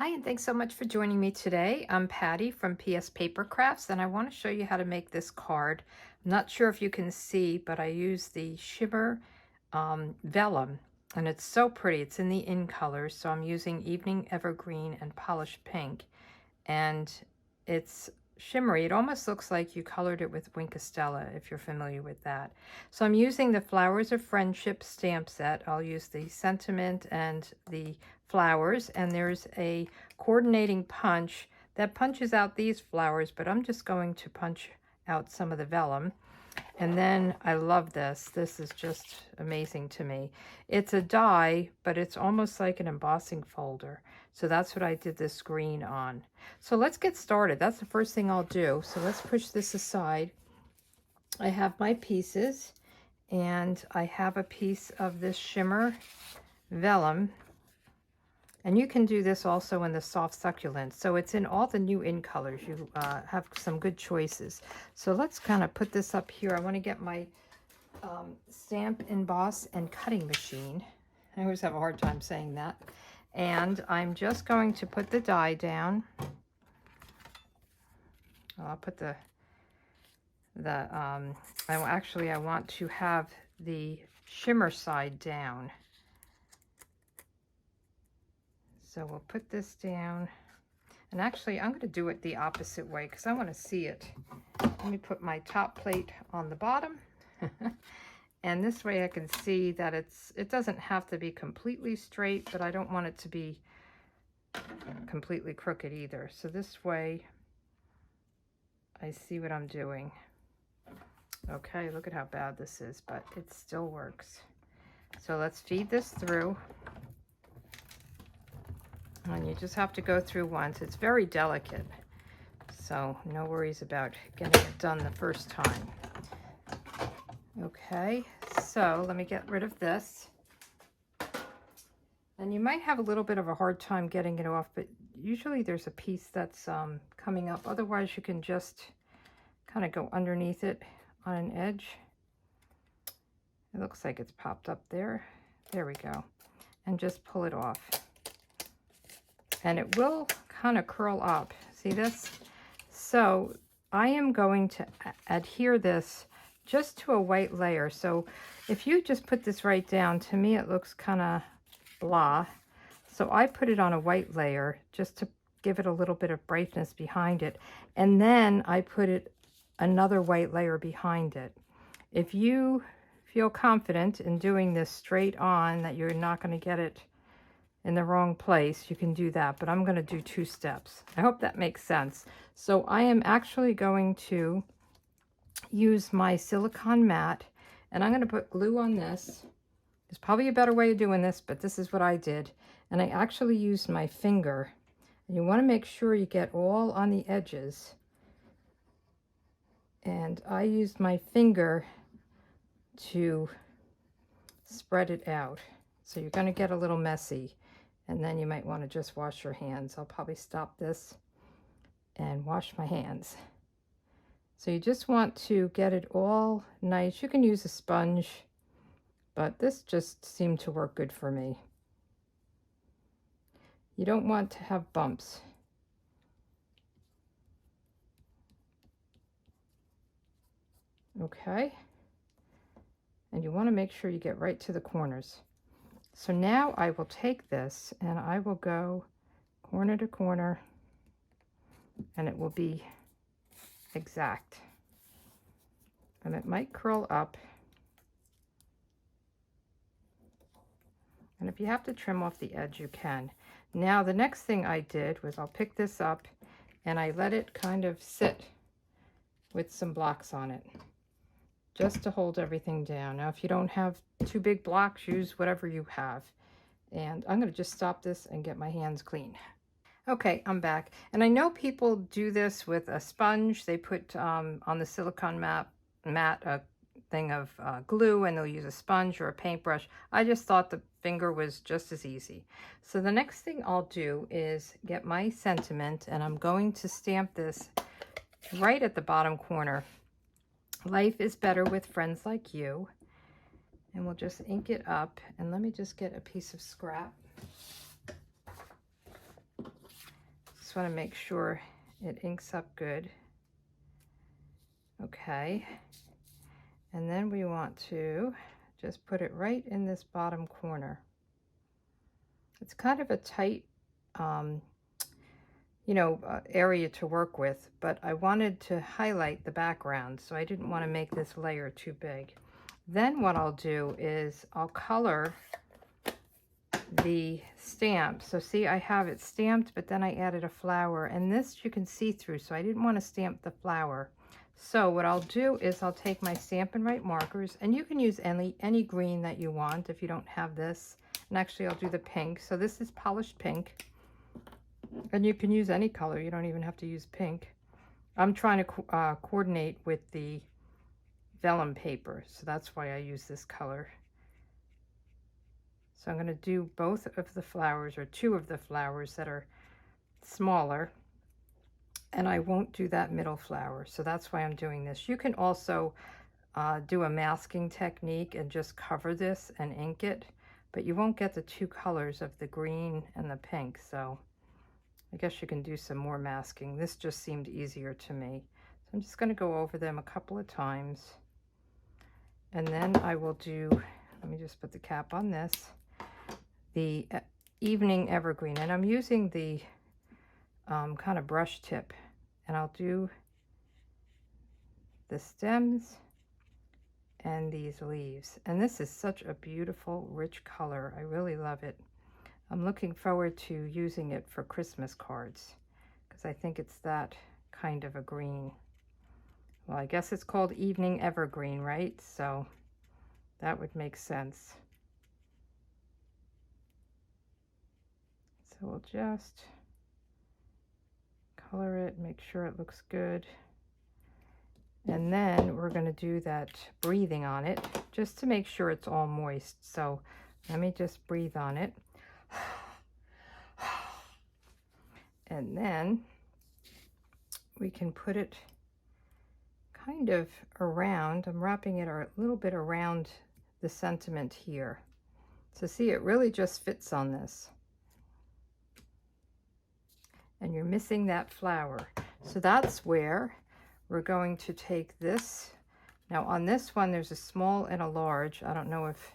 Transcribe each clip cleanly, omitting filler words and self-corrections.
Hi, and thanks so much for joining me today. I'm Patty from PS Paper Crafts, and I want to show you how to make this card. I'm not sure if you can see, but I use the Shimmer Vellum, and it's so pretty. It's in the in colors, so I'm using Evening Evergreen and Polished Pink, and it's shimmery. It almost looks like you colored it with Wink Estella, if you're familiar with that. So I'm using the Flowers of Friendship stamp set. I'll use the sentiment and the flowers, and there's a coordinating punch that punches out these flowers, but I'm just going to punch out some of the vellum. And then I love this. This is just amazing to me. It's a die, but it's almost like an embossing folder. So that's what I did this green on. So let's get started. That's the first thing I'll do. So let's push this aside. I have my pieces, and I have a piece of this Shimmer Vellum. And you can do this also in the soft succulent. So it's in all the new in colors. You have some good choices. So let's kind of put this up here. I want to get my stamp, emboss, and cutting machine. I always have a hard time saying that. And I'm just going to put the die down. I'll put I want to have the shimmer side down. So we'll put this down. And actually, I'm going to do it the opposite way because I want to see it. Let me put my top plate on the bottom. And this way I can see that it doesn't have to be completely straight, but I don't want it to be completely crooked either. So this way I see what I'm doing. Okay, look at how bad this is, but it still works. So let's feed this through. And you just have to go through once. It's very delicate, so no worries about getting it done the first time. Okay, so let me get rid of this. And you might have a little bit of a hard time getting it off, but usually there's a piece that's coming up. Otherwise, you can just kind of go underneath it on an edge. It looks like it's popped up there. There we go. And just pull it off. And it will kind of curl up. See this? So I am going to adhere this just to a white layer. So if you just put this right down, to me it looks kind of blah. So I put it on a white layer just to give it a little bit of brightness behind it. And then I put it another white layer behind it. If you feel confident in doing this straight on, that you're not going to get it in the wrong place, you can do that, but I'm going to do 2 steps. I hope that makes sense. So I am actually going to use my silicone mat, and I'm going to put glue on this. There's probably a better way of doing this, but this is what I did. And I actually used my finger. And you want to make sure you get all on the edges. And I used my finger to spread it out. So you're going to get a little messy. And then you might want to just wash your hands. I'll probably stop this and wash my hands. So you just want to get it all nice. You can use a sponge, but this just seemed to work good for me. You don't want to have bumps. Okay. And you want to make sure you get right to the corners. So now I will take this and I will go corner to corner, and it will be exact. And it might curl up. And if you have to trim off the edge, you can. Now the next thing I did was I'll pick this up and I let it kind of sit with some blocks on it, just to hold everything down. Now, if you don't have 2 big blocks, use whatever you have. And I'm going to just stop this and get my hands clean. Okay, I'm back. And I know people do this with a sponge. They put on the silicone mat a thing of glue, and they'll use a sponge or a paintbrush. I just thought the finger was just as easy. So the next thing I'll do is get my sentiment, and I'm going to stamp this right at the bottom corner. Life is better with friends like you. And we'll just ink it up. And let me just get a piece of scrap. just want to make sure it inks up good. Okay. And then we want to just put it right in this bottom corner. It's kind of a tight, area to work with, but I wanted to highlight the background, so I didn't want to make this layer too big. Then what I'll do is I'll color the stamp. So see, I have it stamped, but then I added a flower, and this you can see through, so I didn't want to stamp the flower. So what I'll do is I'll take my Stampin' Write markers, and you can use any green that you want if you don't have this. And actually I'll do the pink. So this is polished pink. And you can use any color. You don't even have to use pink. I'm trying to coordinate with the vellum paper, so that's why I use this color. So I'm going to do both of the flowers, or two of the flowers that are smaller. And I won't do that middle flower, so that's why I'm doing this. You can also do a masking technique and just cover this and ink it, but you won't get the two colors of the green and the pink, so I guess you can do some more masking. This just seemed easier to me. So I'm just going to go over them a couple of times. And then I will do, let me just put the cap on this, the Evening Evergreen. And I'm using the kind of brush tip. And I'll do the stems and these leaves. And this is such a beautiful, rich color. I really love it. I'm looking forward to using it for Christmas cards because I think it's that kind of a green. Well, I guess it's called Evening Evergreen, right? So that would make sense. So we'll just color it, make sure it looks good. And then we're going to do that breathing on it just to make sure it's all moist. So let me just breathe on it. And then we can put it kind of around. I'm wrapping it a little bit around the sentiment here. So see, it really just fits on this. And you're missing that flower. So that's where we're going to take this. Now on this one, there's a small and a large. I don't know if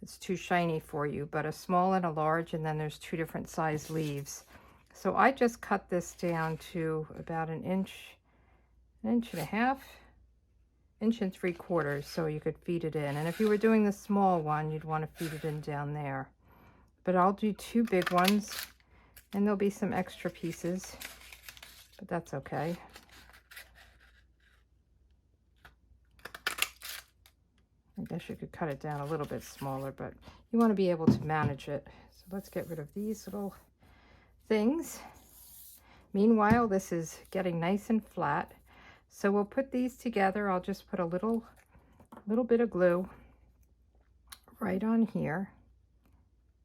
it's too shiny for you, but a small and a large, and then there's two different size leaves. So I just cut this down to about an inch and a half, 1 3/4 inches, so you could feed it in. And if you were doing the small one, you'd want to feed it in down there. But I'll do two big ones, and there'll be some extra pieces, but that's okay. I guess you could cut it down a little bit smaller, but you want to be able to manage it. So let's get rid of these little things. Meanwhile, this is getting nice and flat. So we'll put these together. I'll just put a little bit of glue right on here.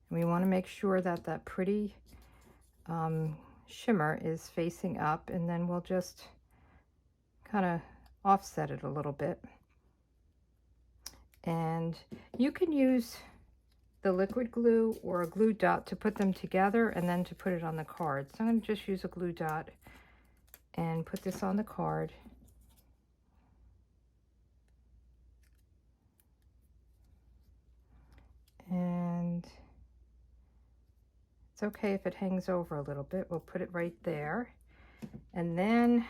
And we want to make sure that that pretty shimmer is facing up, and then we'll just kind of offset it a little bit. And you can use the liquid glue or a glue dot to put them together and then to put it on the card. So I'm going to just use a glue dot and put this on the card. And it's okay if it hangs over a little bit. We'll put it right there. And then,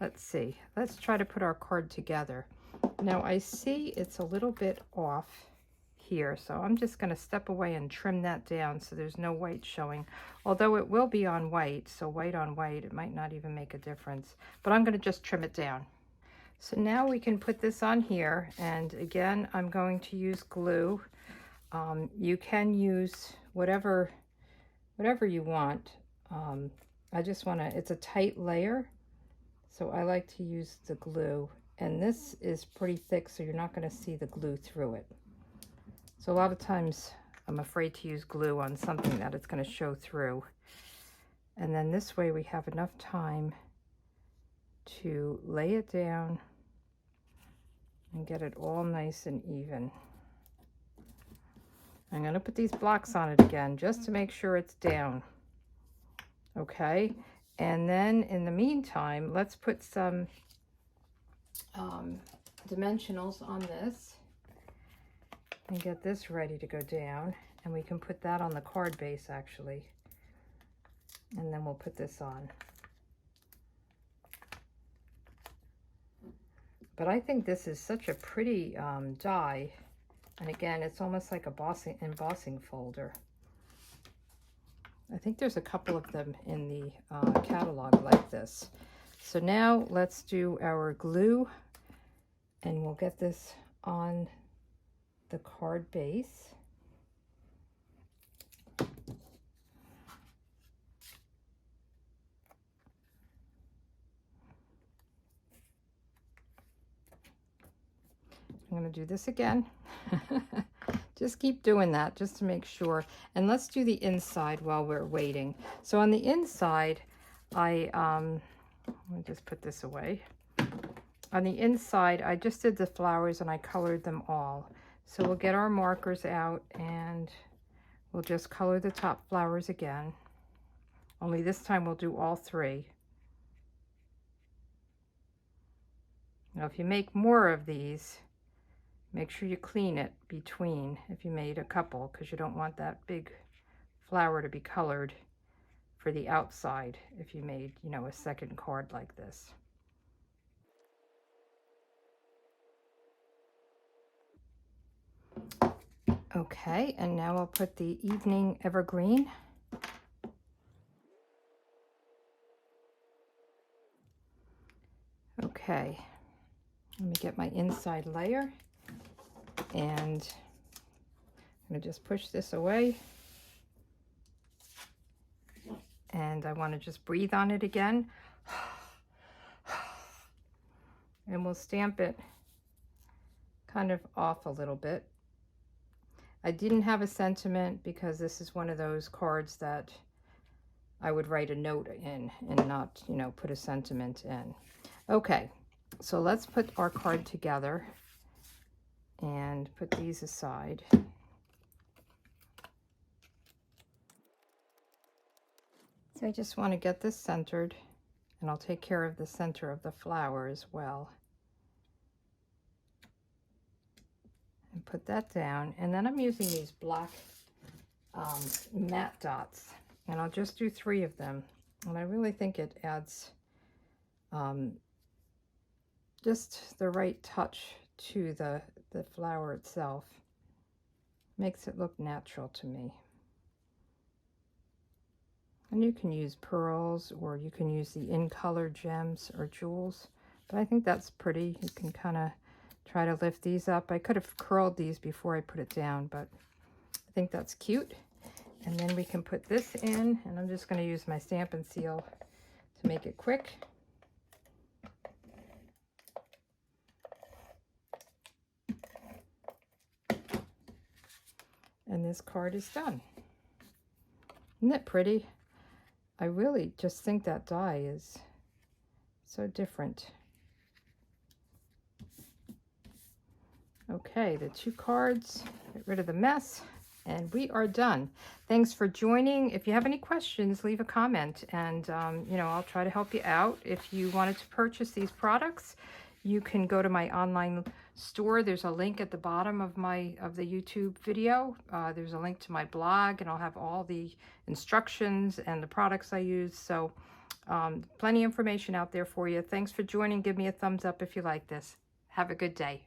let's see, let's try to put our card together. Now I see it's a little bit off here, so I'm just going to step away and trim that down so there's no white showing. Although it will be on white, so white on white, it might not even make a difference. But I'm going to just trim it down. So now we can put this on here, and again, I'm going to use glue. You can use whatever you want. I just want to, it's a tight layer, so I like to use the glue. And this is pretty thick, so you're not going to see the glue through it. So a lot of times I'm afraid to use glue on something that it's going to show through. And then this way we have enough time to lay it down and get it all nice and even. I'm going to put these blocks on it again just to make sure it's down. Okay, And then in the meantime, let's put some dimensionals on this and get this ready to go down. And we can put that on the card base actually. And then we'll put this on. But I think this is such a pretty die. And again, it's almost like a embossing folder. I think there's a couple of them in the catalog like this. So now let's do our glue, and we'll get this on the card base. I'm going to do this again. Just keep doing that just to make sure. And let's do the inside while we're waiting. So on the inside, let me just put this away. On the inside, I just did the flowers and I colored them all. So we'll get our markers out and we'll just color the top flowers again. Only this time we'll do all three. Now if you make more of these, make sure you clean it between if you made a couple, because you don't want that big flower to be colored for the outside if you made, you know, a second card like this. Okay, and now I'll put the evening evergreen. Okay, let me get my inside layer. And I'm going to just push this away. And I want to just breathe on it again. And we'll stamp it kind of off a little bit. I didn't have a sentiment because this is one of those cards that I would write a note in and not, you know, put a sentiment in. Okay, so let's put our card together and put these aside. So I just want to get this centered, and I'll take care of the center of the flower as well. And put that down, and then I'm using these black matte dots, and I'll just do 3 of them. And I really think it adds just the right touch to the flower itself. Makes it look natural to me. And you can use pearls, or you can use the in-color gems or jewels, but I think that's pretty. You can kind of try to lift these up. I could have curled these before I put it down, but I think that's cute. And then we can put this in, and I'm just going to use my stamp and seal to make it quick. And this card is done. Isn't it pretty? I really just think that die is so different. Okay, the 2 cards, get rid of the mess, and we are done. Thanks for joining. If you have any questions, leave a comment, and you know, I'll try to help you out. If you wanted to purchase these products, you can go to my online store. There's a link at the bottom of the YouTube video. There's a link to my blog, and I'll have all the instructions and the products I use. So plenty of information out there for you. Thanks for joining. Give me a thumbs up if you like this. Have a good day.